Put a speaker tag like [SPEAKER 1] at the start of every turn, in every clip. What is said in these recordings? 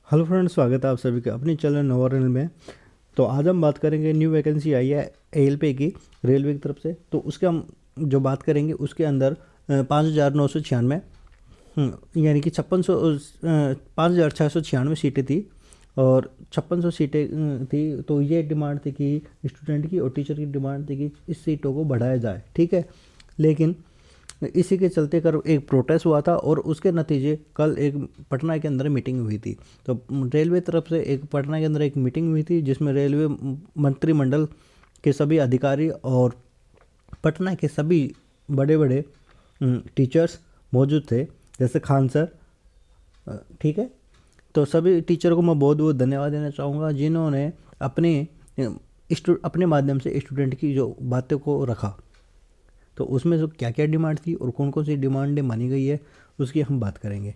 [SPEAKER 1] Hello friends, स्वागत है आप सभी का अपने चैनल नवा रैनल में। तो आज हम बात करेंगे, न्यू वैकेंसी आई है एएलपी की रेलवे की तरफ से। तो उसके हम जो बात करेंगे उसके अंदर 5,996 यानी कि 5,696 सीटें थी और 5600 सीटें थी। तो ये डिमांड थी कि स्टूडेंट की और टीचर की डिमांड थी कि इस सीटों को बढ़ाया जाए, ठीक है। लेकिन इसी के चलते कर एक प्रोटेस्ट हुआ था और उसके नतीजे कल एक पटना के अंदर मीटिंग हुई थी। तो रेलवे तरफ से एक पटना के अंदर एक मीटिंग हुई थी जिसमें रेलवे मंत्रिमंडल के सभी अधिकारी और पटना के सभी बड़े बड़े टीचर्स मौजूद थे, जैसे खान सर, ठीक है। तो सभी टीचरों को मैं बहुत बहुत धन्यवाद देना चाहूँगा जिन्होंने अपने माध्यम से स्टूडेंट की जो बातों को रखा। तो उसमें जो क्या क्या डिमांड थी और कौन कौन सी डिमांडें मानी गई है उसकी हम बात करेंगे,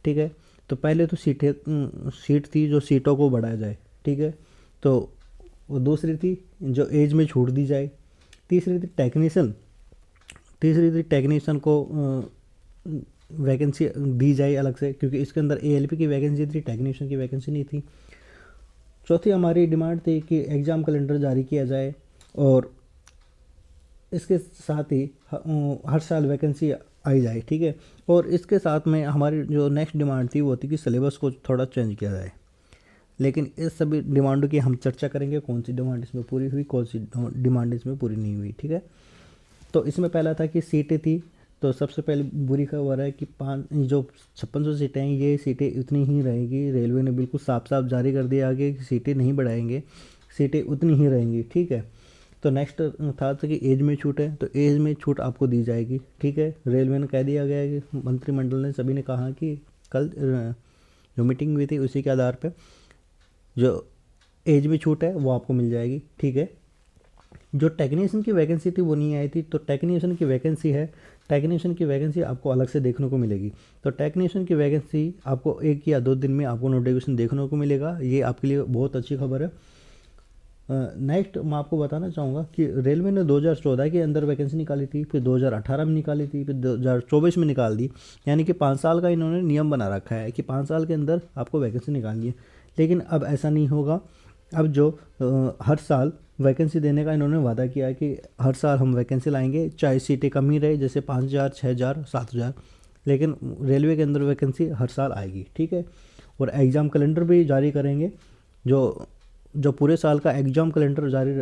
[SPEAKER 1] ठीक है। तो पहले तो सीट थी जो सीटों को बढ़ाया जाए, ठीक है। तो वो दूसरी थी जो एज में छूट दी जाए। तीसरी थी टेक्नीशियन को वैकेंसी दी जाए अलग से, क्योंकि इसके अंदर एएलपी की वैकेंसी थी, टेक्नीशियन की वैकेंसी नहीं थी। चौथी हमारी डिमांड थी कि एग्ज़ाम कैलेंडर जारी किया जाए और इसके साथ ही हर साल वैकेंसी आई जाए, ठीक है। और इसके साथ में हमारी जो नेक्स्ट डिमांड थी वो थी कि सिलेबस को थोड़ा चेंज किया जाए। लेकिन इस सभी डिमांडों की हम चर्चा करेंगे, कौन सी डिमांड इसमें पूरी हुई, कौन सी डिमांड इसमें पूरी नहीं हुई, ठीक है। तो इसमें पहला था कि सीटें थी। तो सबसे पहले बुरी खबर है कि 5600 सीटें हैं, ये सीटें इतनी ही रहेंगी। रेलवे ने बिल्कुल साफ साफ जारी कर दिया आगे कि सीटें नहीं बढ़ाएंगे, सीटें उतनी ही रहेंगी, ठीक है। तो नेक्स्ट था कि एज में छूट है, तो एज में छूट आपको दी जाएगी, ठीक है। रेलवे ने कह दिया गया है कि मंत्रिमंडल ने सभी ने कहा कि कल जो मीटिंग हुई थी उसी के आधार पर जो एज में छूट है वो आपको मिल जाएगी, ठीक है। जो टेक्नीशियन की वैकेंसी थी वो नहीं आई थी, तो टेक्नीशियन की वैकेंसी है। टेक्नीशियन की वैकेंसी आपको अलग से देखने को मिलेगी। तो टेक्नीशियन की वैकेंसी आपको 1 या 2 दिन में आपको नोटिफिकेशन देखने को मिलेगा, ये आपके लिए बहुत अच्छी खबर है। नेक्स्ट मैं आपको बताना चाहूँगा कि रेलवे ने 2014 के अंदर वैकेंसी निकाली थी, फिर 2018 में निकाली थी, फिर 2024 में निकाल दी। यानी कि 5 साल का इन्होंने नियम बना रखा है कि 5 साल के अंदर आपको वैकेंसी निकालनी है। लेकिन अब ऐसा नहीं होगा। अब जो हर साल वैकेंसी देने का इन्होंने वादा किया है कि हर साल हम वैकेंसी लाएंगे, चाहे सीटें कम ही रहे, जैसे 5,000, 6,000, 7,000, लेकिन रेलवे के अंदर वैकेंसी हर साल आएगी, ठीक है। और एग्ज़ाम कैलेंडर भी जारी करेंगे, जो जो पूरे साल का एग्ज़ाम कैलेंडर जारी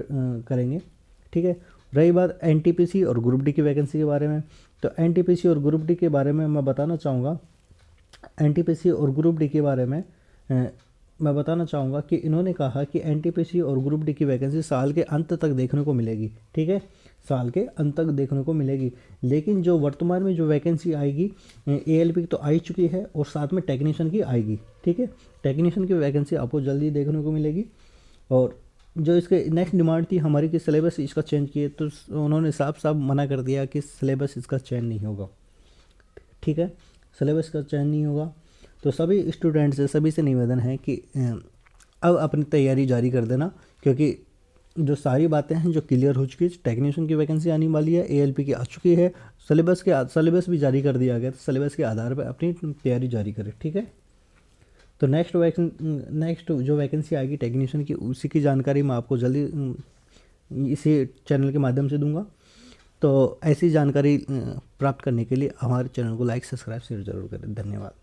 [SPEAKER 1] करेंगे, ठीक है। रही बात एनटीपीसी और ग्रुप डी की वैकेंसी के बारे में, तो एनटीपीसी और ग्रुप डी के बारे में मैं बताना चाहूँगा। एनटीपीसी और ग्रुप डी के बारे में मैं बताना चाहूँगा कि इन्होंने कहा कि एनटीपीसी और ग्रुप डी की वैकेंसी साल के अंत तक देखने को मिलेगी, ठीक है। साल के अंत तक देखने को मिलेगी। लेकिन जो वर्तमान में जो वैकेंसी आएगी, एएलपी की तो आ ही चुकी है और साथ में टेक्नीशियन की आएगी, ठीक है। टेक्नीशियन की वैकेंसी आपको जल्दी देखने को मिलेगी। और जो इसके नेक्स्ट डिमांड थी हमारी कि सिलेबस इसका चेंज किए, तो उन्होंने साफ साफ मना कर दिया कि सिलेबस इसका चेंज नहीं होगा, ठीक है। सिलेबस का चयन नहीं होगा। तो सभी स्टूडेंट से, सभी से निवेदन है कि अब अपनी तैयारी जारी कर देना, क्योंकि जो सारी बातें हैं जो क्लियर हो चुकी है। टेक्नीशियन की वैकेंसी आने वाली है, एएलपी की आ चुकी है, सिलेबस भी जारी कर दिया गया, तो सिलेबस के आधार पर अपनी तैयारी जारी करें, ठीक है। तो नेक्स्ट जो वैकेंसी आएगी टेक्नीशियन की, उसी की जानकारी मैं आपको जल्दी इसी चैनल के माध्यम से दूंगा। तो ऐसी जानकारी प्राप्त करने के लिए हमारे चैनल को लाइक, सब्सक्राइब, शेयर जरूर करें। धन्यवाद।